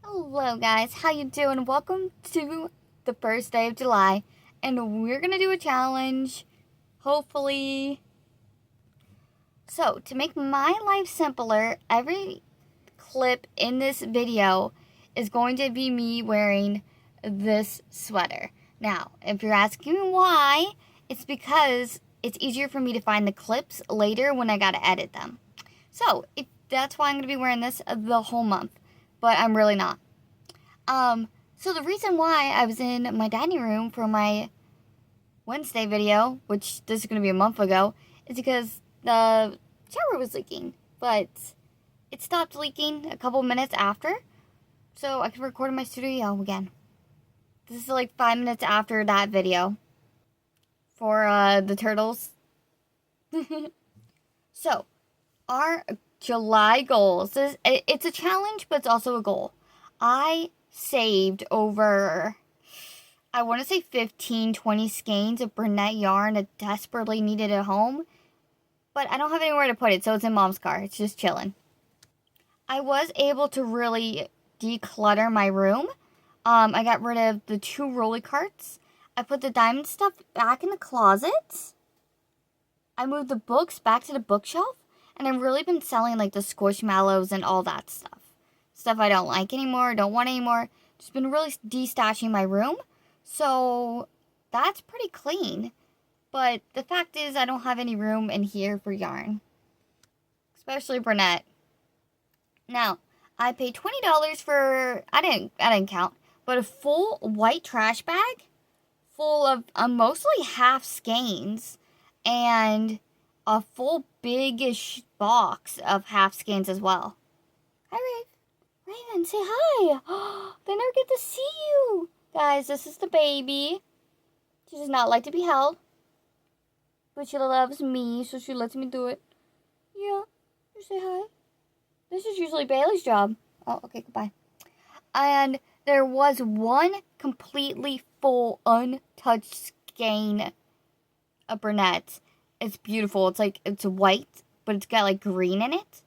Hello guys, how you doing? Welcome to the first day of July, and we're gonna do a challenge, hopefully. So, to make my life simpler, every clip in this video is going to be me wearing this sweater. Now, if you're asking why, it's because it's easier for me to find the clips later when I gotta edit them. So, that's why I'm gonna be wearing this the whole month, but I'm really not. So the reason why I was in my dining room for my Wednesday video, which this is going to be a month ago, is because the shower was leaking. But it stopped leaking a couple minutes after, so I can record in my studio again. This is like 5 minutes after that video for the turtles. So, our July goals. It's a challenge, but it's also a goal. I saved over, I want to say 15, 20 skeins of Bernat yarn that desperately needed a home. But I don't have anywhere to put it, so it's in Mom's car. It's just chilling. I was able to really declutter my room. I got rid of the 2 rolly carts. I put the diamond stuff back in the closet. I moved the books back to the bookshelf. And I've really been selling like the Squishmallows and all that stuff. Stuff I don't like anymore, don't want anymore. Just been really destashing my room. So that's pretty clean. But the fact is I don't have any room in here for yarn. Especially Bernat. Now, I paid $20 for, I didn't count, but a full white trash bag full of mostly half skeins and a full big-ish box of half skeins as well. Hi, Raven. Raven, say hi. They never get to see you. Guys, this is the baby. She does not like to be held. But she loves me, so she lets me do it. Yeah, you say hi. This is usually Bailey's job. Oh, okay, goodbye. And there was one completely full, untouched skein of Bernat. It's beautiful. It's white, but it's got like green in it.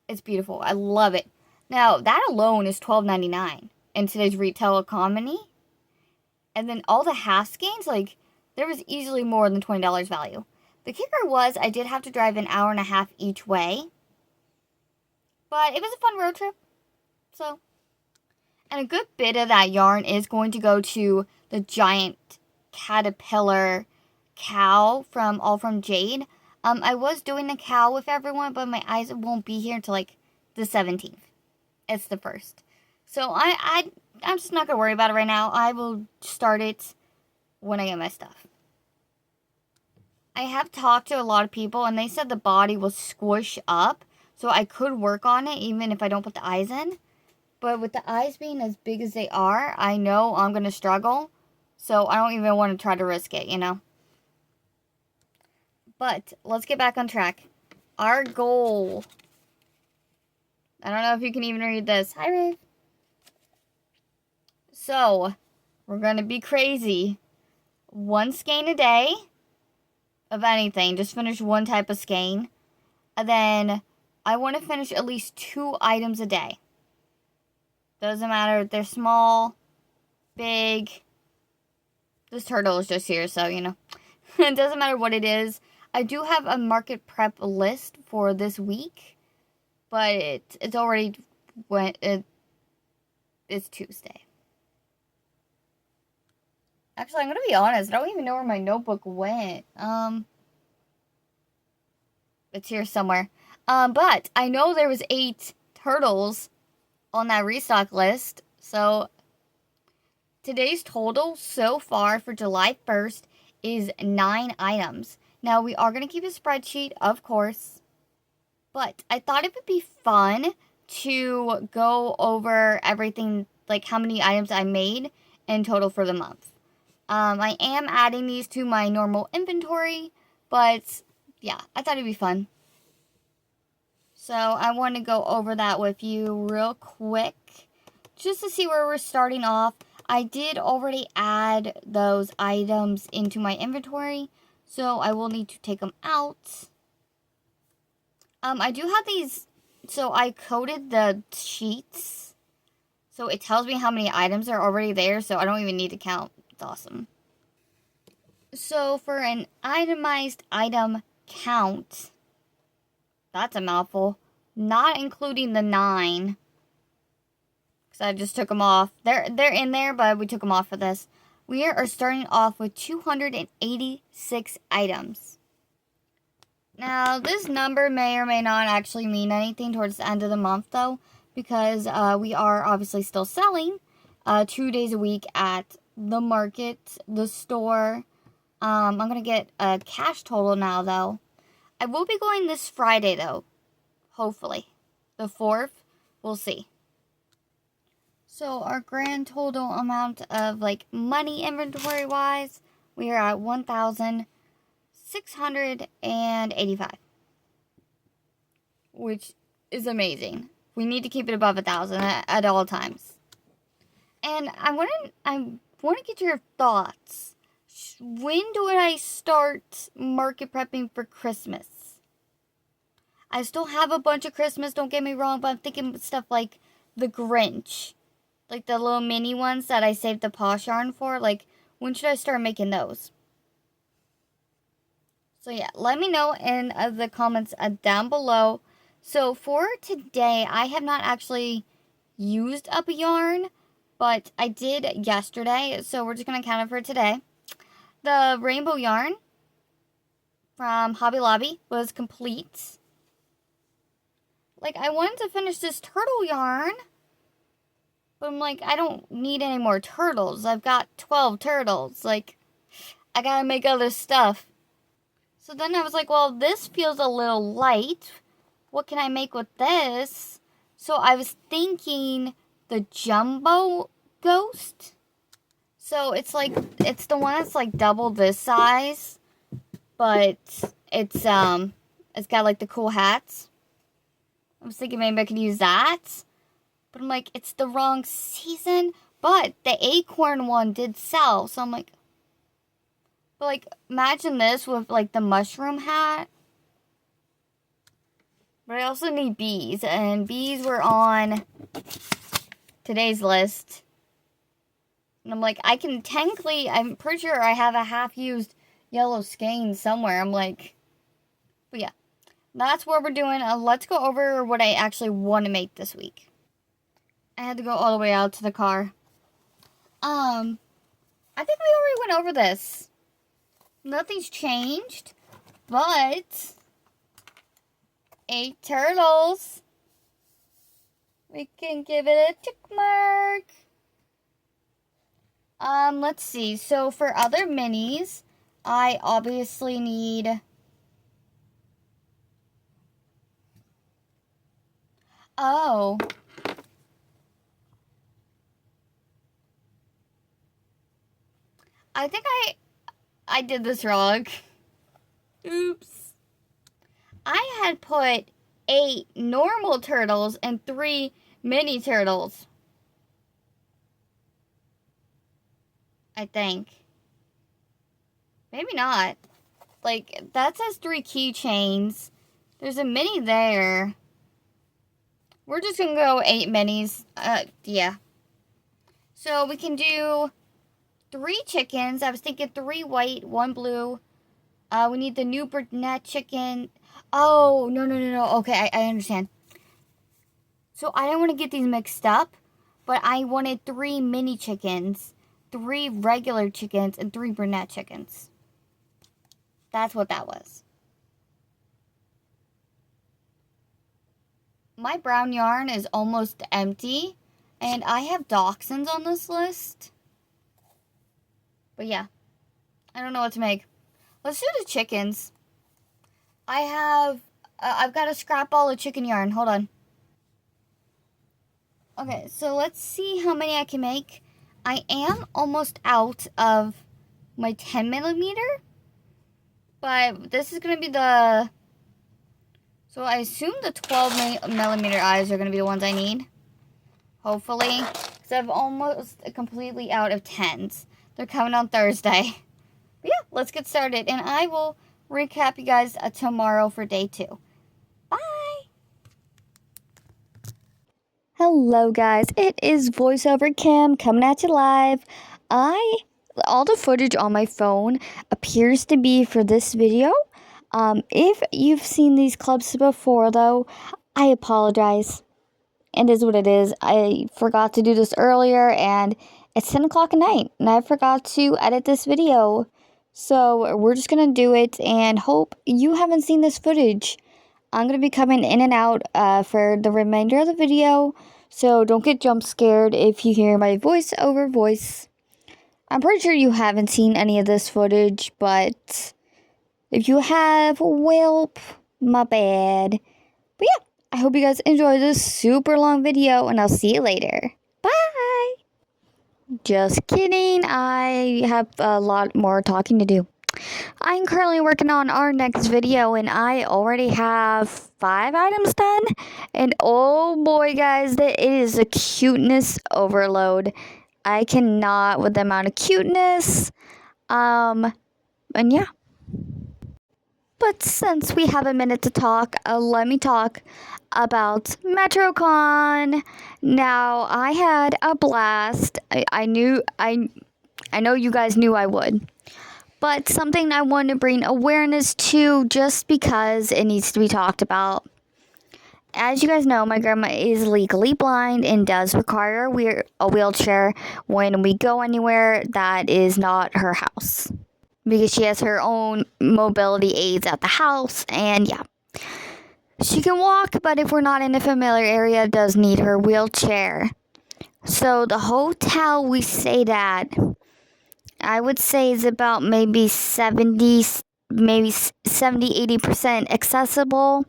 It's beautiful. I love it. Now, that alone is $12.99 in today's retail economy. And then all the half skeins, like, there was easily more than $20 value. The kicker was I did have to drive an hour and a half each way. But it was a fun road trip. So, and a good bit of that yarn is going to go to the giant caterpillar cow from Jade. I was doing the cow with everyone, but my eyes won't be here until like the 17th. It's the 1st. So I'm just not gonna worry about it right now. I will start it when I get my stuff. I have talked to a lot of people and they said the body will squish up, so I could work on it even if I don't put the eyes in. But with the eyes being as big as they are, I know I'm gonna struggle. So I don't even want to try to risk it, you know? But let's get back on track. Our goal. I don't know if you can even read this. Hi, Rave. So, we're going to be crazy. 1 skein a day of anything. Just finish one type of skein. And then I want to finish at least 2 items a day. Doesn't matter if they're small, big. This turtle is just here, so, you know. It doesn't matter what it is. I do have a market prep list for this week, but it's already it's Tuesday. Actually, I'm gonna be honest. I don't even know where my notebook went. It's here somewhere. But I know there was 8 turtles on that restock list. So today's total so far for July 1st is 9 items. Now, we are going to keep a spreadsheet, of course, but I thought it would be fun to go over everything, like how many items I made in total for the month. I am adding these to my normal inventory, but yeah, I thought it'd be fun. So I want to go over that with you real quick, just to see where we're starting off. I did already add those items into my inventory, so I will need to take them out. I do have these, so I coated the sheets So it tells me how many items are already there, so I don't even need to count. It's awesome. So for an itemized item count, that's a mouthful. Not including the 9. Because I just took them off. They're in there, but we took them off for this. We are starting off with 286 items. Now, this number may or may not actually mean anything towards the end of the month, though. Because we are obviously still selling 2 days a week at the market, the store. I'm going to get a cash total now, though. I will be going this Friday, though. Hopefully. The 4th. We'll see. So, our grand total amount of, like, money inventory-wise, we are at 1,685. Which is amazing. We need to keep it above 1,000 at all times. And I want to get your thoughts. When do I start market prepping for Christmas? I still have a bunch of Christmas, don't get me wrong, but I'm thinking stuff like the Grinch. Like the little mini ones that I saved the Posh Yarn for. Like, when should I start making those? So yeah, let me know in the comments down below. So for today, I have not actually used up a yarn, but I did yesterday. So we're just going to count it for today. The rainbow yarn from Hobby Lobby was complete. Like, I wanted to finish this turtle yarn, but I'm like, I don't need any more turtles. I've got 12 turtles. Like, I gotta make other stuff. So then I was like, well, this feels a little light. What can I make with this? So I was thinking the jumbo ghost. So it's like, it's the one that's like double this size, but it's got like the cool hats. I was thinking maybe I could use that, but I'm like, it's the wrong season. But the acorn one did sell, so I'm like, but like, imagine this with like the mushroom hat. But I also need bees, and bees were on today's list. And I'm like, I can technically, I'm pretty sure I have a half-used yellow skein somewhere. I'm like, but yeah, that's what we're doing. Let's go over what I actually want to make this week. I had to go all the way out to the car. I think we already went over this. Nothing's changed, but 8 turtles. We can give it a tick mark. Let's see. So for other minis, I obviously need... Oh. I think I did this wrong. Oops. I had put 8 normal turtles and 3 mini turtles. I think. Maybe not. Like, that says 3 keychains. There's a mini there. We're just gonna go 8 minis. Yeah. So we can do 3 chickens. I was thinking 3 white, 1 blue. We need the new brunette chicken. Oh, no. Okay, I understand. So I didn't want to get these mixed up, but I wanted 3 mini chickens, 3 regular chickens, and 3 brunette chickens. That's what that was. My brown yarn is almost empty, and I have dachshunds on this list. But yeah, I don't know what to make. Let's do the chickens. I've got to scrap all the chicken yarn. Hold on. Okay, so let's see how many I can make. I am almost out of my 10 millimeter. But this is going to be the... So I assume the 12 millimeter eyes are going to be the ones I need. Hopefully. Because I'm almost completely out of 10s. They're coming on Thursday. But yeah, let's get started. And I will recap you guys tomorrow for day 2. Bye! Hello guys, it is VoiceOver Kim coming at you live. All the footage on my phone appears to be for this video. If you've seen these clips before though, I apologize. It is what it is. I forgot to do this earlier and it's 10 o'clock at night and I forgot to edit this video. So we're just gonna do it and hope you haven't seen this footage. I'm going to be coming in and out for the remainder of the video, so don't get jump scared if you hear my voice over voice. I'm pretty sure you haven't seen any of this footage, but if you have, well, my bad. But yeah, I hope you guys enjoy this super long video, and I'll see you later. Bye! Just kidding, I have a lot more talking to do. I'm currently working on our next video and I already have 5 items done. And oh boy guys, it is a cuteness overload. I cannot with the amount of cuteness. And yeah. But since we have a minute to talk, let me talk about MetroCon. Now, I had a blast. I know you guys knew I would. But something I want to bring awareness to just because it needs to be talked about. As you guys know, my grandma is legally blind and does require a wheelchair when we go anywhere that is not her house. Because she has her own mobility aids at the house and yeah. She can walk, but if we're not in a familiar area, does need her wheelchair. So the hotel we stayed at, I would say is about maybe 70-80% accessible.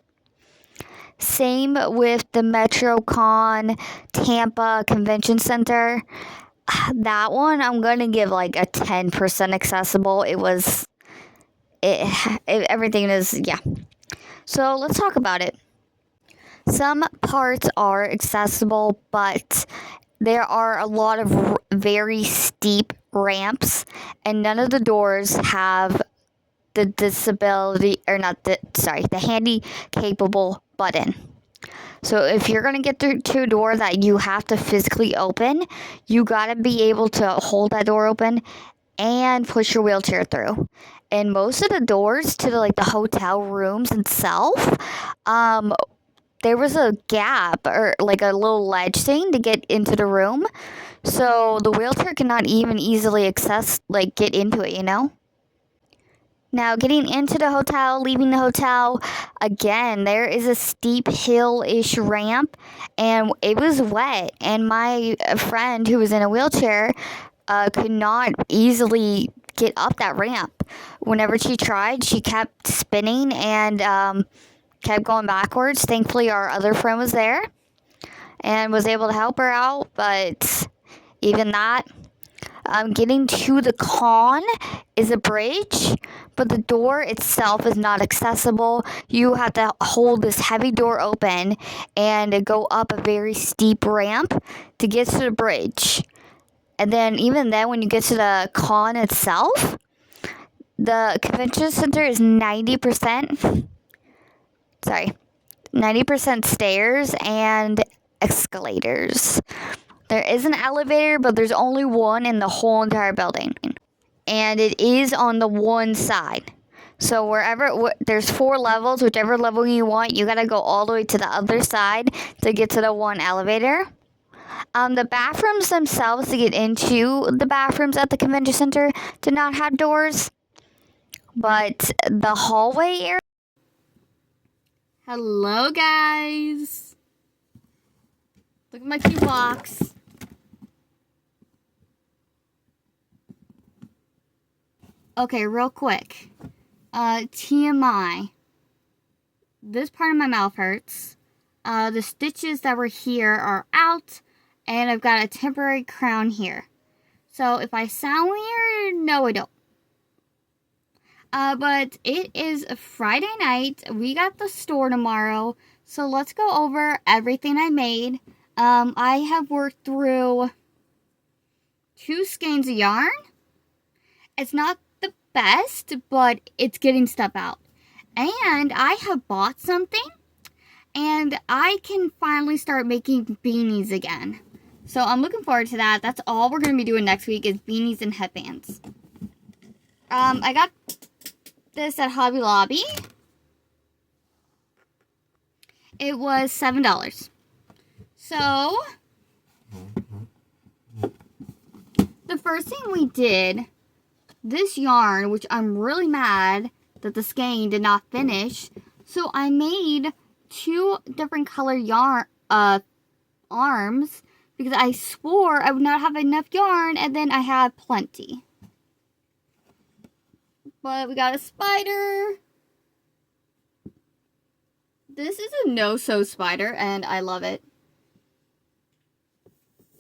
Same with the MetroCon Tampa Convention Center. That one I'm going to give like a 10% accessible. Everything is, yeah. So let's talk about it. Some parts are accessible, but there are a lot of very steep ramps, and none of the doors have the the handy capable button. So if you're going to get through to a door that you have to physically open, you got to be able to hold that door open and push your wheelchair through. And most of the doors to the hotel rooms itself, there was a gap or like a little ledge thing to get into the room. So the wheelchair cannot even easily get into it, you know? Now, getting into the hotel, leaving the hotel, again, there is a steep hill-ish ramp, and it was wet. And my friend, who was in a wheelchair, could not easily get up that ramp. Whenever she tried, she kept spinning and kept going backwards. Thankfully, our other friend was there and was able to help her out, but even that, getting to the con is a bridge, but the door itself is not accessible. You have to hold this heavy door open and go up a very steep ramp to get to the bridge. And then even then, when you get to the con itself, the convention center is 90% stairs and escalators. There is an elevator, but there's only one in the whole entire building. And it is on the one side. So there's 4 levels, whichever level you want, you gotta go all the way to the other side to get to the one elevator. The bathrooms themselves, to get into the bathrooms at the convention center, do not have doors. But the hallway area... Hello, guys. Look at my cute box. Okay, real quick. TMI. This part of my mouth hurts. The stitches that were here are out. And I've got a temporary crown here. So if I sound weird, no I don't. But it is a Friday night. We got the store tomorrow. So let's go over everything I made. I have worked through 2 skeins of yarn. It's not the best, but it's getting stuff out. And I have bought something, And I can finally start making beanies again. So I'm looking forward to that. That's all we're going to be doing next week is beanies and headbands. I got this at Hobby Lobby. It was $7. So, the first thing we did, this yarn, which I'm really mad that the skein did not finish. So I made 2 different color yarn arms because I swore I would not have enough yarn, and then I had plenty. But we got a spider. This is a no-sew spider, and I love it.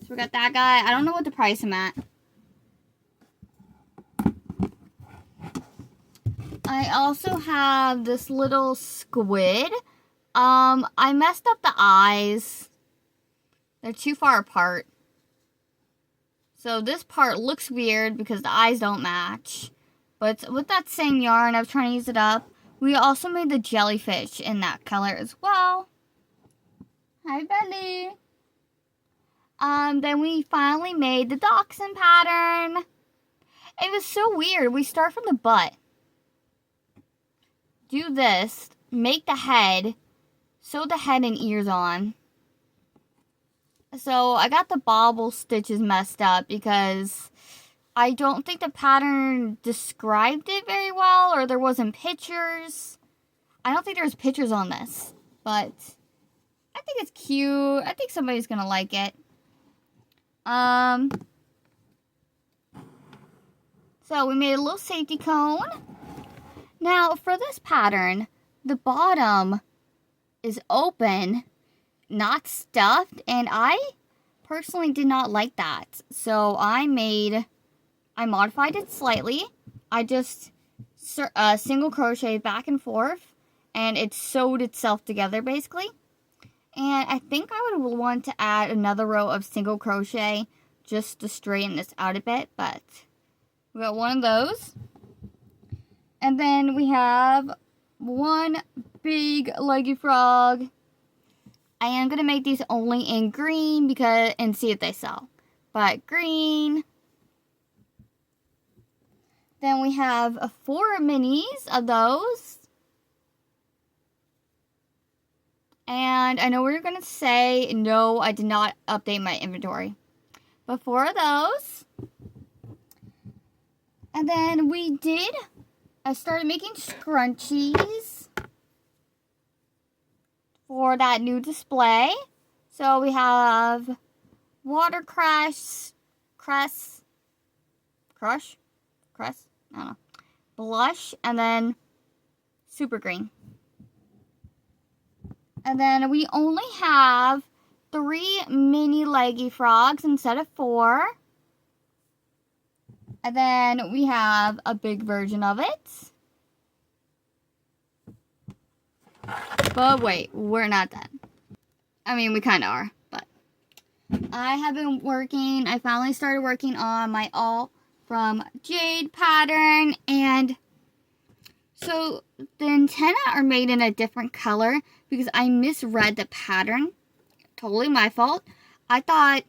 So we got that guy. I don't know what to price him at. I also have this little squid. I messed up the eyes. They're too far apart. So this part looks weird because the eyes don't match. But with that same yarn, I was trying to use it up. We also made the jellyfish in that color as well. Hi, Bendy. Then we finally made the dachshund pattern. It was so weird. We start from the butt. Do this. Make the head. Sew the head and ears on. So I got the bobble stitches messed up because I don't think the pattern described it very well, or there wasn't pictures. I don't think there's pictures on this, but I think it's cute. I think somebody's gonna like it. So we made a little safety cone. Now for this pattern, the bottom is open, not stuffed, and I personally did not like that. So I modified it slightly. I just single crocheted back and forth, and it sewed itself together basically. And I think I would want to add another row of single crochet just to straighten this out a bit, but we got one of those. And then we have one big leggy frog. I am going to make these only in green and see if they sell. But green. Then we have 4 minis of those. And I know what you're going to say, no, I did not update my inventory. But 4 of those. And then I started making scrunchies for that new display. So we have watercress, cress, I don't know, blush, and then super green. And then we only have 3 mini leggy frogs instead of 4. And then we have a big version of it. But wait, we're not done. I mean, we kind of are, but I finally started working on my All from Jade pattern, and so the antennae are made in a different color because I misread the pattern. Totally my fault. I thought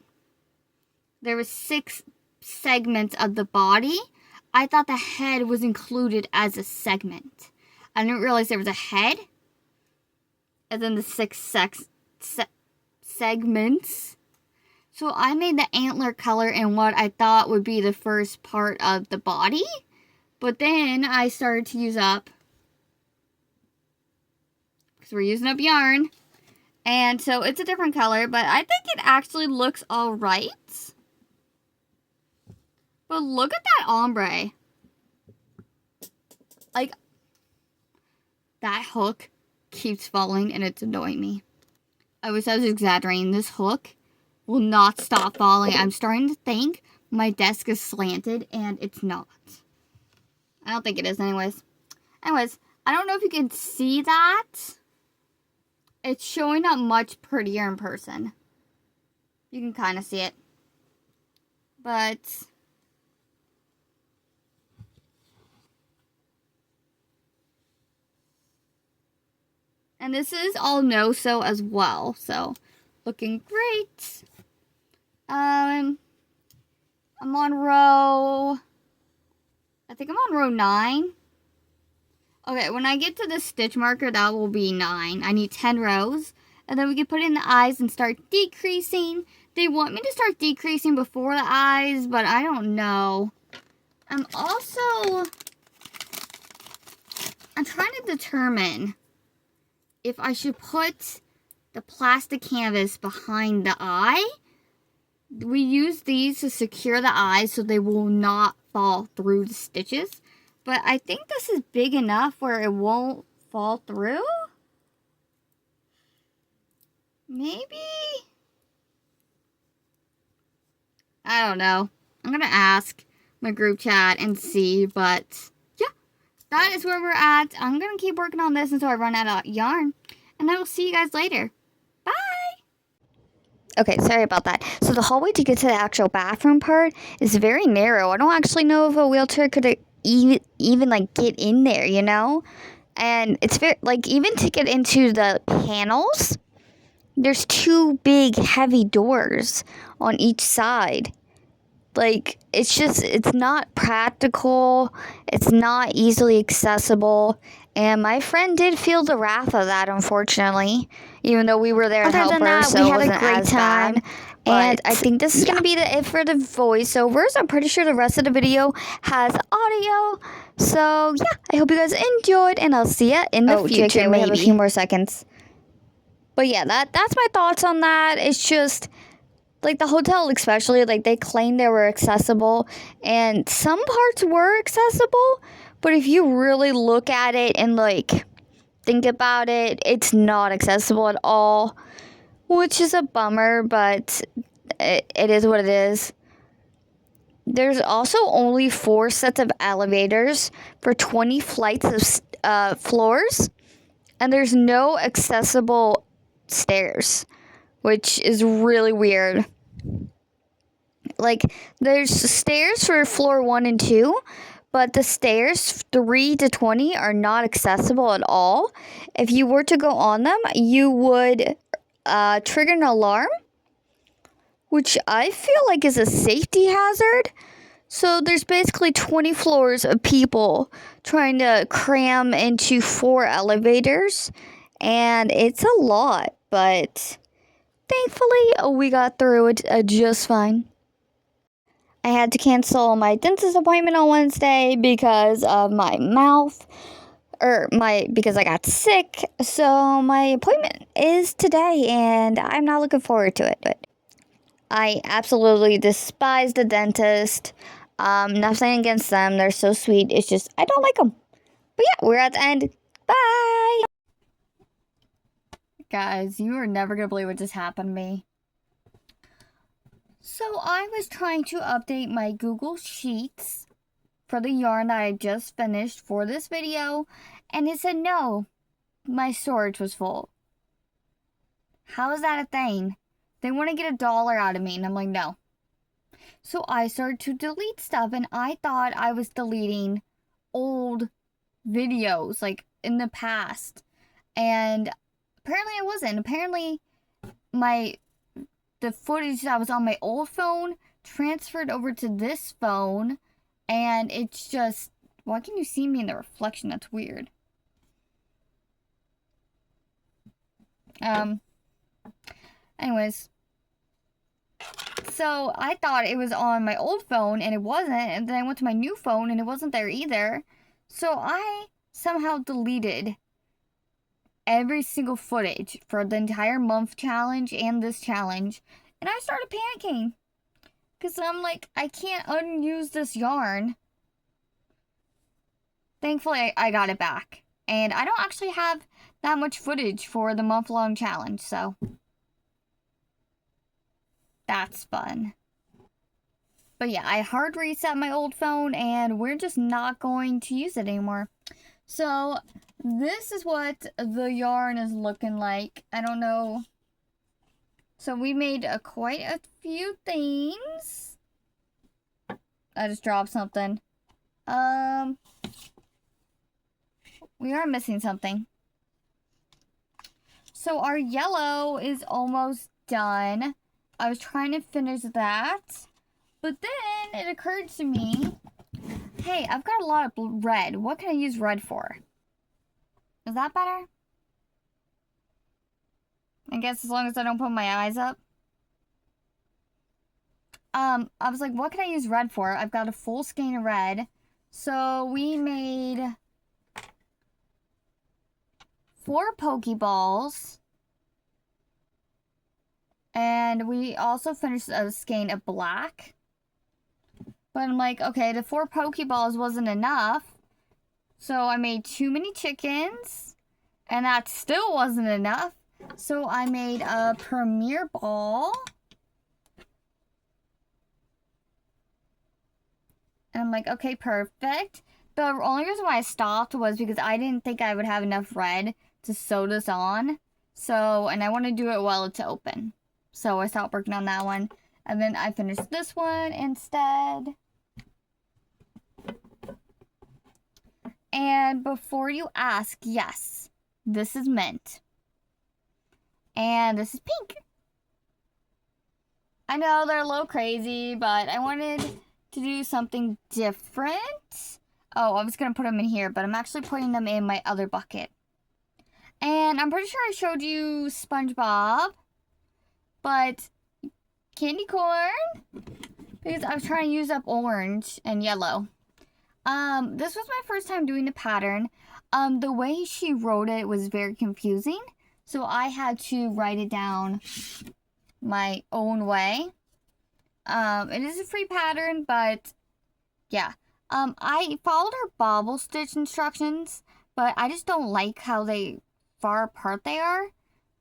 there was 6 segments of the body. I thought the head was included as a segment. I didn't realize there was a head and then the 6 segments. So I made the antler color in what I thought would be the first part of the body. But then I started to use up, because we're using up yarn. And so it's a different color, but I think it actually looks alright. But look at that ombre. Like, that hook keeps falling and it's annoying me. I wish I was exaggerating. This hook will not stop falling. I'm starting to think my desk is slanted and it's not. I don't think it is anyways. Anyways, I don't know if you can see that. It's showing up much prettier in person. You can kind of see it. But And this is all no-sew as well, so looking great. I'm on row, I think I'm on row 9. Okay, when I get to the stitch marker, that will be 9. I need 10 rows. And then we can put in the eyes and start decreasing. They want me to start decreasing before the eyes, but I don't know. I'm trying to determine if I should put the plastic canvas behind the eye. We use these to secure the eyes so they will not fall through the stitches. But I think this is big enough where it won't fall through. Maybe? I don't know. I'm going to ask my group chat and see, but yeah, that is where we're at. I'm going to keep working on this until I run out of yarn, and I will see you guys later. Bye! Okay, sorry about that. So the hallway to get to the actual bathroom part is very narrow. I don't actually know if a wheelchair could even like get in there, you know? And it's very, like, even to get into the panels, there's 2 big heavy doors on each side. Like, it's not practical. It's not easily accessible. And my friend did feel the wrath of that, unfortunately. Even though we were there to help her, so we had a great time. And I think this is going to be it for the voiceovers. I'm pretty sure the rest of the video has audio. So, yeah, I hope you guys enjoyed, and I'll see you in the future. JK, we have a few more seconds. But yeah, that's my thoughts on that. It's just, like, the hotel especially, like, they claimed they were accessible, and some parts were accessible, but if you really look at it and, like, think about it, it's not accessible at all, which is a bummer, but it is what it is. There's also only 4 sets of elevators for 20 flights of floors, and there's no accessible stairs, which is really weird. Like, there's stairs for floor 1 and 2, but the stairs 3 to 20 are not accessible at all. If you were to go on them, you would trigger an alarm, which I feel like is a safety hazard. So there's basically 20 floors of people trying to cram into 4 elevators, and it's a lot, but thankfully we got through it just fine. I had to cancel my dentist appointment on Wednesday because of my mouth, because I got sick. So my appointment is today, and I'm not looking forward to it. But I absolutely despise the dentist. Nothing against them. They're so sweet. It's just, I don't like them. But yeah, we're at the end. Bye! Guys, you are never going to believe what just happened to me. So I was trying to update my Google Sheets for the yarn that I just finished for this video, and it said no, my storage was full. How is that a thing? They want to get $1 out of me, and I'm like, no. So I started to delete stuff, and I thought I was deleting old videos, like, in the past. And apparently I wasn't. Apparently the footage that was on my old phone transferred over to this phone, and it's just, why can you see me in the reflection? That's weird. Anyways, so I thought it was on my old phone, and it wasn't, and then I went to my new phone, and it wasn't there either. So I somehow deleted every single footage for the entire month challenge and this challenge, and I started panicking because I'm like, I can't unuse this yarn. Thankfully I got it back, and I don't actually have that much footage for the month-long challenge, so that's fun. But yeah, I hard reset my old phone, and we're just not going to use it anymore. So this is what the yarn is looking like. I don't know. So we made quite a few things. I just dropped something. We are missing something. So our yellow is almost done. I was trying to finish that. But then it occurred to me, hey, I've got a lot of red. What can I use red for? Is that better? I guess as long as I don't put my eyes up. I was like, what can I use red for? I've got a full skein of red. So we made 4 Pokeballs. And we also finished a skein of black. But I'm like, okay, the 4 Pokeballs wasn't enough. So I made too many chickens. And that still wasn't enough. So I made a Premier Ball. And I'm like, okay, perfect. The only reason why I stopped was because I didn't think I would have enough red to sew this on. So, and I want to do it while it's open. So I stopped working on that one. And then I finished this one instead. And before you ask, yes, this is mint. And this is pink. I know they're a little crazy, but I wanted to do something different. Oh, I was going to put them in here, but I'm actually putting them in my other bucket. And I'm pretty sure I showed you SpongeBob, but candy corn, because I was trying to use up orange and yellow. This was my first time doing the pattern. The way she wrote it was very confusing, so I had to write it down my own way. It is a free pattern, but yeah. I followed her bobble stitch instructions, but I just don't like how far apart they are.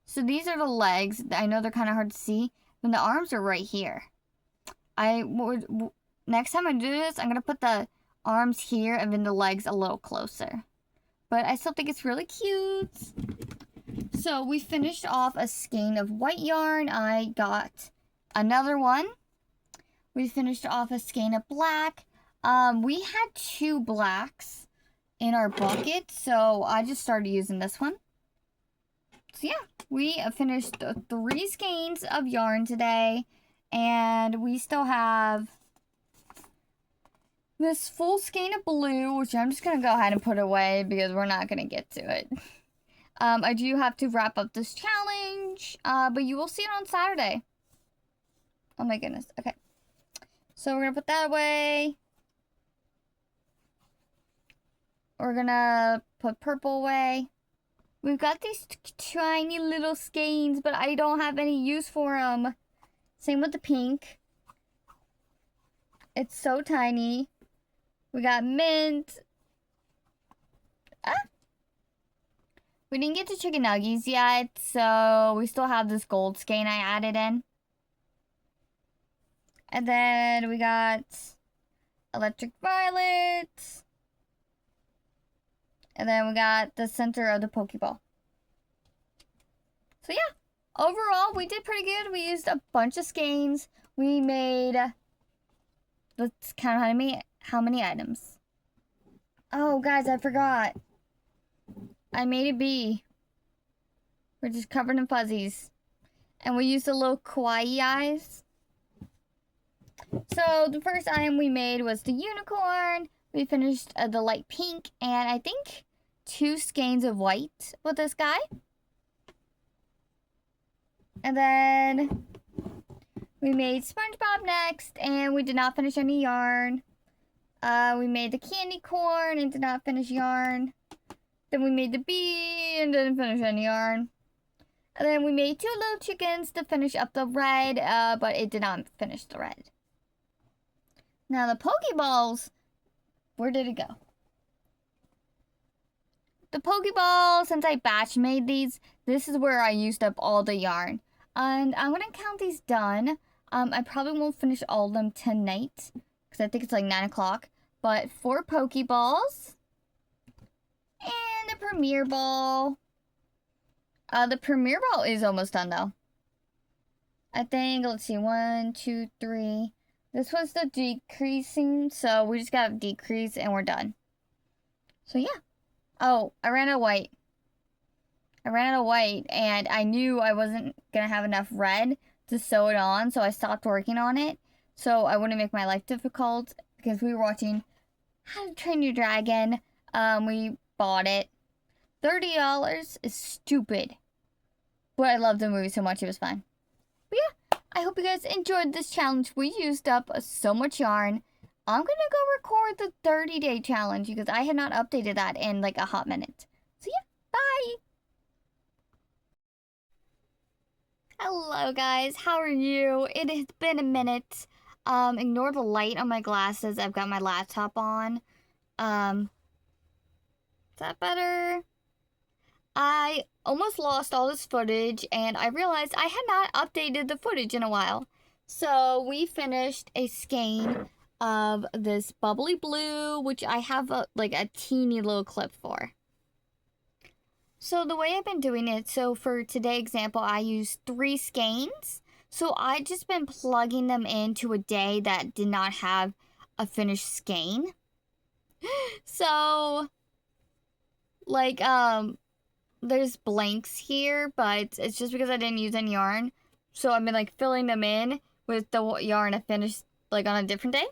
So these are the legs. I know they're kind of hard to see, but the arms are right here. Next time I do this, I'm gonna put the arms here and then the legs a little closer. But I still think it's really cute. So we finished off a skein of white yarn. I got another one. We finished off a skein of black. We had 2 blacks in our bucket, so I just started using this one. So yeah, we finished 3 skeins of yarn today, and we still have this full skein of blue, which I'm just going to go ahead and put away because we're not going to get to it. I do have to wrap up this challenge, but you will see it on Saturday. Oh my goodness. Okay. So we're going to put that away. We're going to put purple away. We've got these tiny little skeins, but I don't have any use for them. Same with the pink. It's so tiny. We got mint. We didn't get to chicken nuggies yet, so we still have this gold skein I added in. And then we got electric violet. And then we got the center of the Pokeball. So yeah, overall we did pretty good. We used a bunch of skeins. We made, let's count how many items. Oh guys, I forgot. I made a bee. We're just covered in fuzzies. And we used the little kawaii eyes. So the first item we made was the unicorn. We finished the light pink and I think 2 skeins of white with this guy. And then we made SpongeBob next and we did not finish any yarn. We made the candy corn and did not finish yarn. Then we made the bee and didn't finish any yarn. And then we made 2 little chickens to finish up the red, but it did not finish the red. Now the Pokeballs, where did it go? The Pokeball, since I batch made these, this is where I used up all the yarn. And I'm going to count these done. I probably won't finish all of them tonight, because I think it's like 9 o'clock. But 4 Pokeballs. And a Premier Ball. The Premier Ball is almost done, though. I think, let's see, 1, 2, 3. This was the decreasing, so we just got to decrease and we're done. So, yeah. Oh, I ran out of white. I ran out of white, and I knew I wasn't gonna have enough red to sew it on, so I stopped working on it, so I wouldn't make my life difficult, because we were watching How to Train Your Dragon. We bought it. $30 is stupid, but I loved the movie so much, it was fun. But yeah, I hope you guys enjoyed this challenge. We used up so much yarn. I'm gonna go record the 30-day challenge because I had not updated that in like a hot minute. So yeah, bye! Hello guys, how are you? It has been a minute. Ignore the light on my glasses. I've got my laptop on. Is that better? I almost lost all this footage, and I realized I had not updated the footage in a while. So we finished a skein of this bubbly blue, which I have a teeny little clip for. So the way I've been doing it, so for today's example, I used 3 skeins. So I just been plugging them into a day that did not have a finished skein. So, like, there's blanks here, but it's just because I didn't use any yarn. So I've been like filling them in with the yarn I finished like on a different day.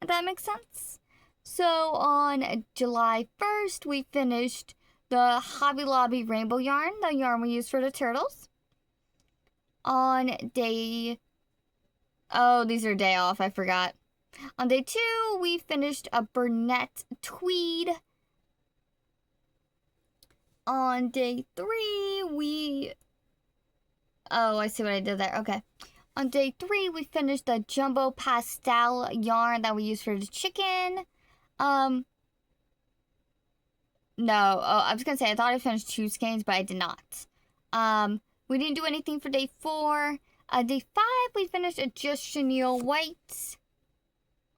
If that makes sense. So on July 1st, we finished the Hobby Lobby rainbow yarn, the yarn we used for the turtles. On day, oh, these are day off, I forgot. On day 2, we finished a Bernette tweed. On day 3, oh, I see what I did there. Okay. On day 3, we finished the jumbo pastel yarn that we used for the chicken. No, I was gonna say, I thought I finished 2 skeins, but I did not. We didn't do anything for day 4. Day 5, we finished a Just Chenille white.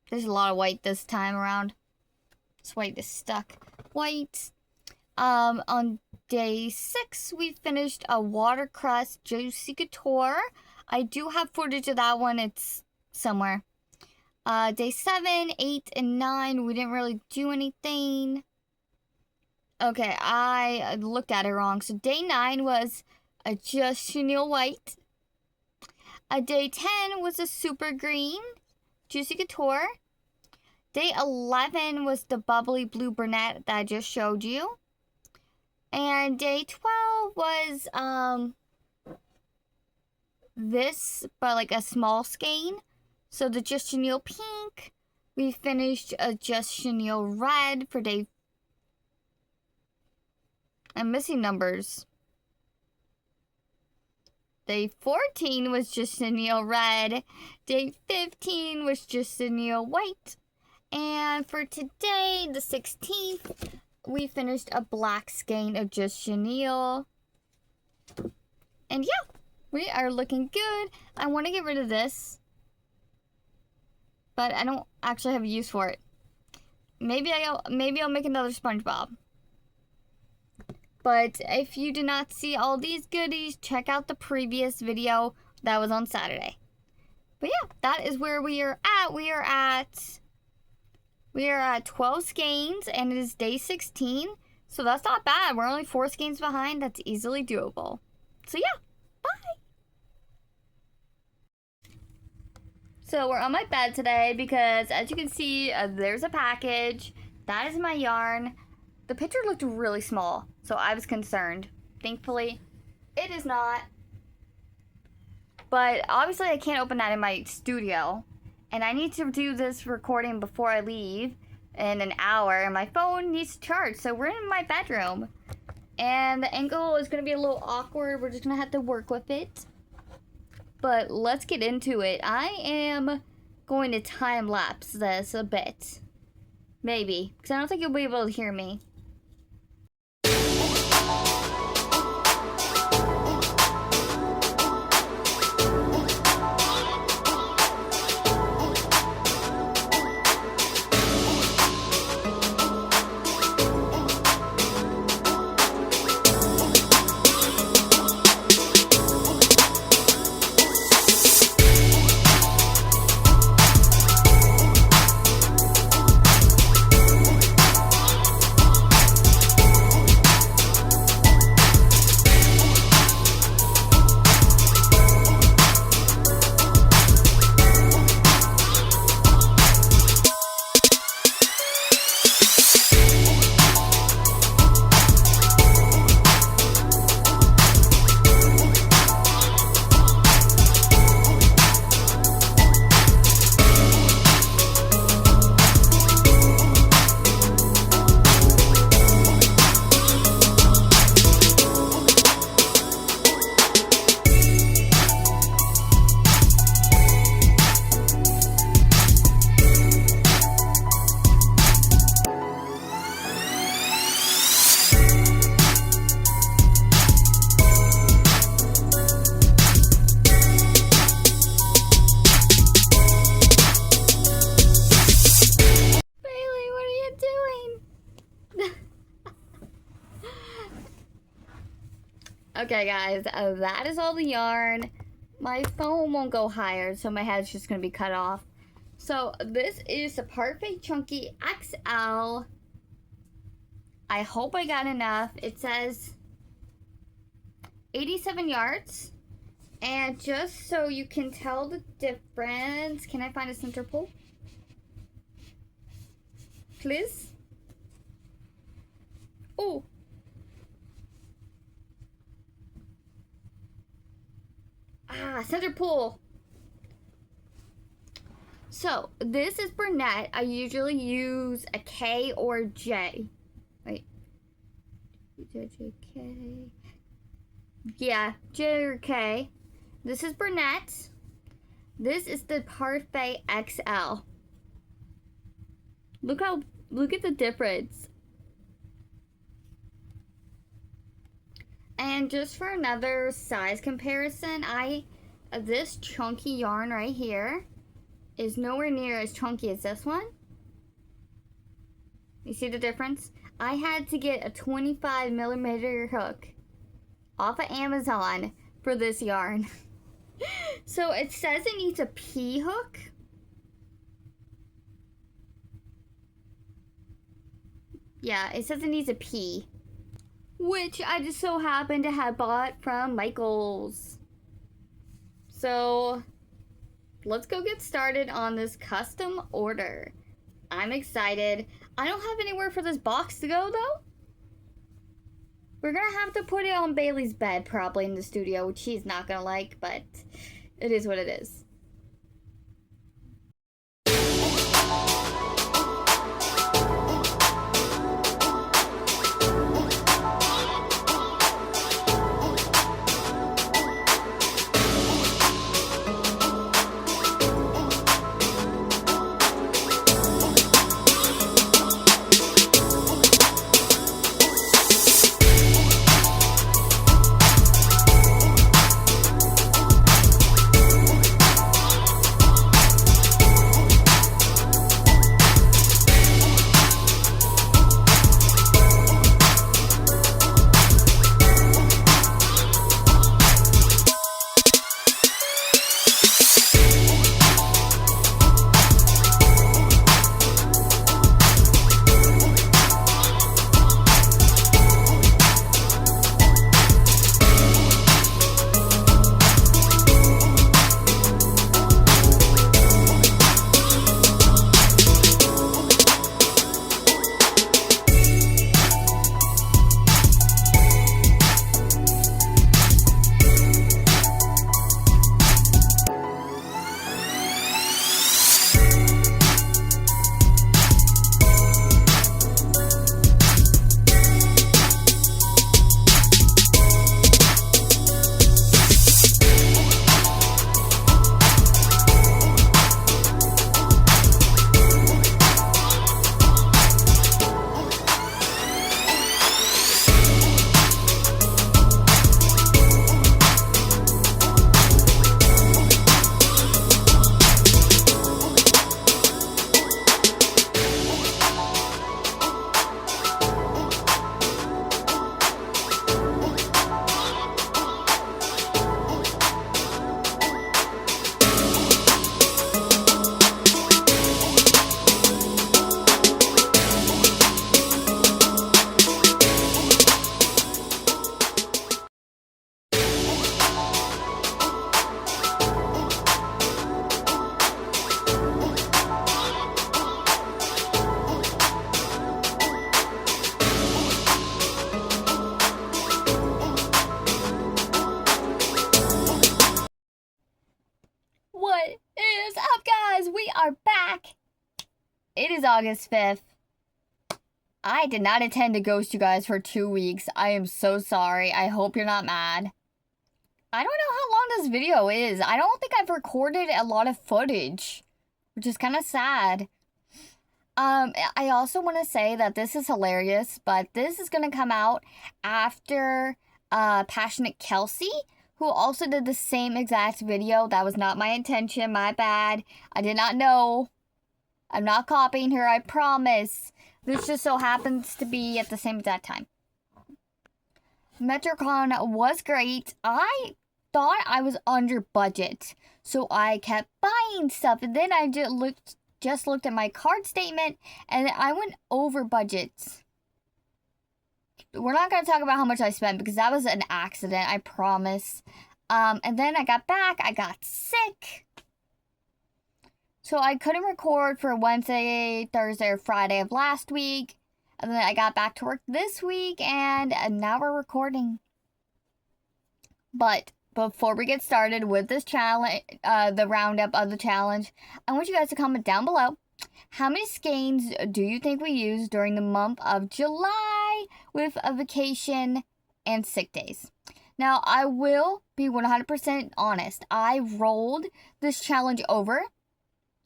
There's a lot of white this time around. This white is stuck. White. On day 6, we finished a Watercress Juicy Couture. I do have footage of that one. It's somewhere. Day 7, 8, and 9, we didn't really do anything. Okay, I looked at it wrong. So day 9 was a Just Chenille white. Day 10 was a Super Green Juicy Couture. Day 11 was the bubbly blue Bernette that I just showed you. And day 12 was, this, but like a small skein. So the Just Chenille pink. We finished a Just Chenille red for day... I'm missing numbers. Day 14 was Just Chenille red. Day 15 was Just Chenille white. And for today, the 16th, we finished a black skein of Just Chenille. And yeah, we are looking good. I want to get rid of this, but I don't actually have a use for it. Maybe I'll make another SpongeBob. But if you did not see all these goodies, check out the previous video that was on Saturday. But yeah, that is where we are at. We are at 12 skeins, and it is day 16. So that's not bad. We're only 4 skeins behind. That's easily doable. So yeah, bye. So we're on my bed today because, as you can see, there's a package. That is my yarn. The picture looked really small, so I was concerned. Thankfully, it is not. But obviously I can't open that in my studio. And I need to do this recording before I leave in an hour. And my phone needs to charge, so we're in my bedroom. And the angle is going to be a little awkward. We're just going to have to work with it. But let's get into it. I am going to time-lapse this a bit. Maybe. Because I don't think you'll be able to hear me. Okay, guys, that is all the yarn. My phone won't go higher, so my head's just gonna be cut off. So this is the Parfait Chunky XL. I hope I got enough. It says 87 yards. And just so you can tell the difference, can I find a center pole? Please? Oh. Center pole. So, this is brunette. I usually use a K or a J. Wait. K. Yeah, J or K. This is brunette. This is the Parfait XL. Look at the difference. And just for another size comparison, this chunky yarn right here is nowhere near as chunky as this one. You see the difference? I had to get a 25mm hook off of Amazon for this yarn. So it says it needs a P hook. Yeah, it says it needs a P, which I just so happen to have bought from Michaels. So let's go get started on this custom order. I'm excited. I don't have anywhere for this box to go though. We're gonna have to put it on Bailey's bed probably in the studio, which she's not gonna like, but it is what it is. are back. It is August 5th. I did not intend to ghost you guys for 2 weeks. I am so sorry. I hope you're not mad. I don't know how long this video is. I don't think I've recorded a lot of footage, which is kind of sad. I also want to say that this is hilarious, but this is going to come out after Passionate Kelsey, who also did the same exact video. That was not my intention, my bad. I did not know. I'm not copying her, I promise. This just so happens to be at the same exact time. Metrocon was great. I thought I was under budget, so I kept buying stuff, and then I just looked at my card statement, and I went over budget. We're not going to talk about how much I spent because that was an accident, I promise. And then I got back, I got sick. So I couldn't record for Wednesday, Thursday, or Friday of last week. And then I got back to work this week, and now we're recording. But before we get started with this challenge, the roundup of the challenge, I want you guys to comment down below. How many skeins do you think we used during the month of July with a vacation and sick days? Now, I will be 100% honest. I rolled this challenge over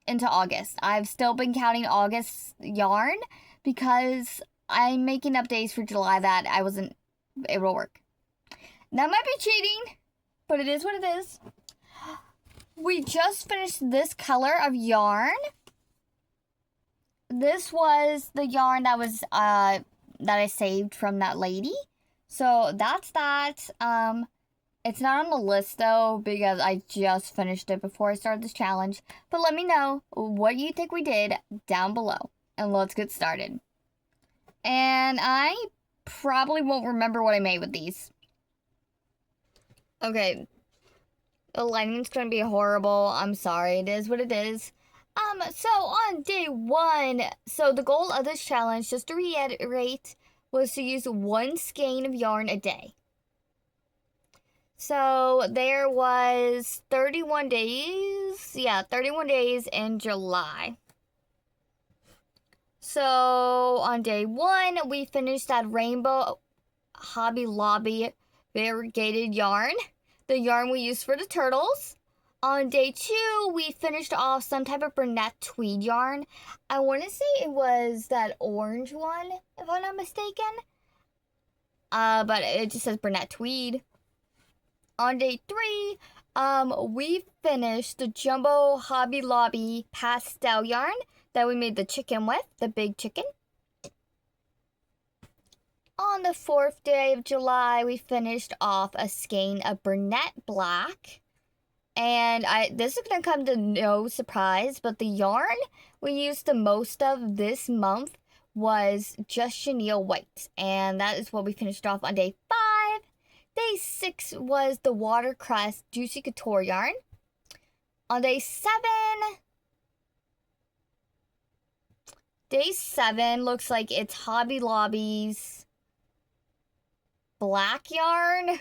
into August. I've still been counting August yarn because I'm making up days for July that I wasn't able to work. That might be cheating, but it is what it is. We just finished this color of yarn. This was the yarn that was that I saved from that lady. So that's that. It's not on the list though because I just finished it before I started this challenge. But let me know what you think we did down below. And let's get started. And I probably won't remember what I made with these. Okay. The lighting's gonna be horrible. I'm sorry. It is what it is. So on day 1, so the goal of this challenge, just to reiterate, was to use 1 skein of yarn a day. So there was 31 days. Yeah, 31 days in July. So on day 1, we finished that rainbow Hobby Lobby variegated yarn, the yarn we used for the turtles. On day 2, we finished off some type of Bernat tweed yarn. I want to say it was that orange one, if I'm not mistaken. But it just says Bernat tweed. On day 3, we finished the Jumbo Hobby Lobby pastel yarn that we made the chicken with, the big chicken. On the 4th day of July, we finished off a skein of Bernat black. And this is going to come to no surprise, but the yarn we used the most of this month was just chenille white. And that is what we finished off on day 5. Day 6 was the watercress Juicy Couture yarn. On day 7 looks like it's Hobby Lobby's black yarn.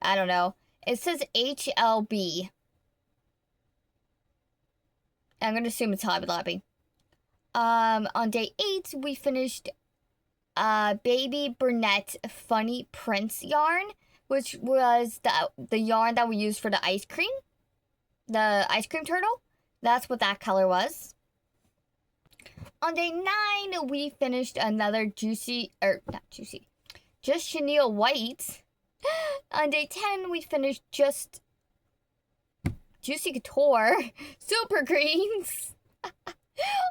I don't know. It says HLB. I'm going to assume it's Hobby Lobby. On day 8, we finished Baby Bernat Funny Prince yarn, which was the yarn that we used for the ice cream. The ice cream turtle. That's what that color was. On day 9, we finished another just chenille white. On day 10, we finished just Juicy Couture Super Greens.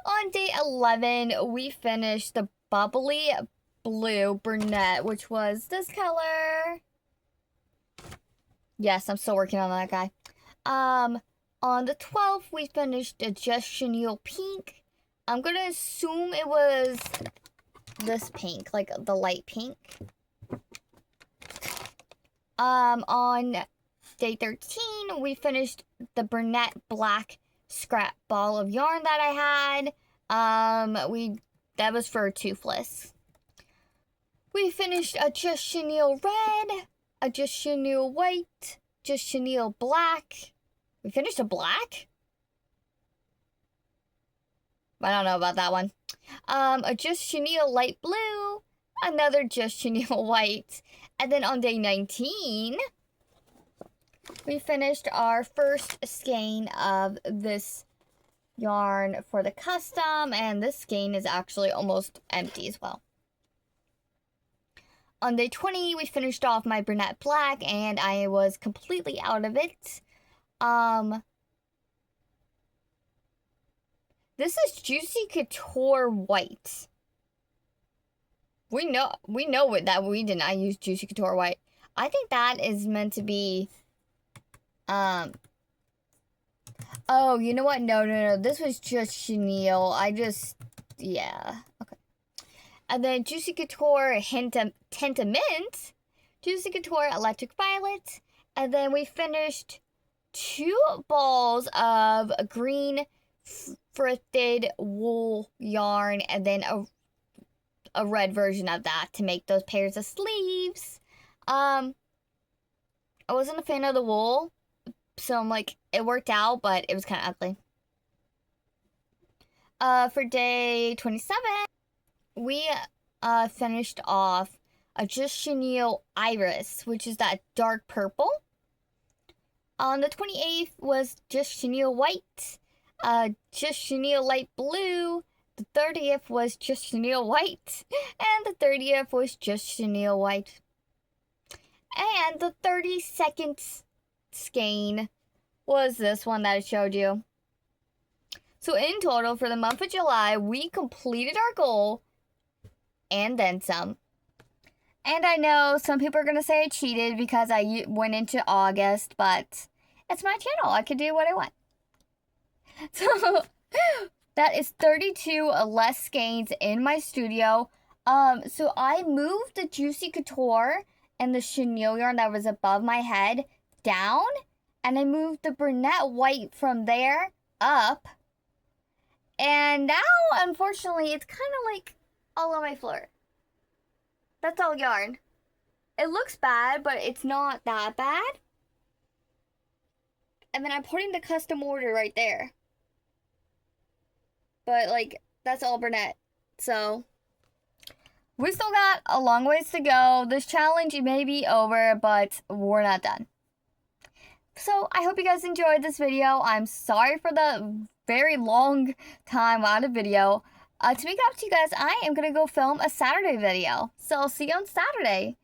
On day 11, we finished the Bubbly Blue Bernat, which was this color. Yes, I'm still working on that guy. On the 12th, we finished a Just Chenille Pink. I'm going to assume it was this pink, like the light pink. On day 13, we finished the Bernat black scrap ball of yarn that I had. That was for Toothless. We finished a Just Chenille red, a Just Chenille white, Just Chenille black. We finished a black? I don't know about that one. A Just Chenille light blue, another Just Chenille white. And then on day 19, we finished our first skein of this yarn for the custom, and this skein is actually almost empty as well. On day 20, we finished off my Bernat black, and I was completely out of it. This is Juicy Couture white. We know that we did not use Juicy Couture White. I think that is meant to be, oh, you know what? No. This was just chenille. Yeah. Okay. And then Juicy Couture Tintamint, Juicy Couture Electric Violet, and then we finished 2 balls of green frithted wool yarn, and then a red version of that to make those pairs of sleeves. I wasn't a fan of the wool, so I'm like, it worked out, but it was kind of ugly. For day 27, we finished off a Just Chenille Iris, which is that dark purple. On the 28th was Just Chenille White, Just Chenille Light Blue. The 30th was Just Chenille White, and the 30th was Just Chenille White. And the 32nd skein was this one that I showed you. So in total, for the month of July, we completed our goal and then some. And I know some people are going to say I cheated because I went into August, but it's my channel. I can do what I want. So that is 32 less skeins in my studio. So I moved the Juicy Couture and the chenille yarn that was above my head down, and I moved the brunette white from there up. And now, unfortunately, it's kind of like all on my floor. That's all yarn. It looks bad, but it's not that bad. And then I'm putting the custom order right there. But, like, that's all brunette. So, we still got a long ways to go. This challenge may be over, but we're not done. So, I hope you guys enjoyed this video. I'm sorry for the very long time out of video. To make it up to you guys, I am going to go film a Saturday video. So, I'll see you on Saturday.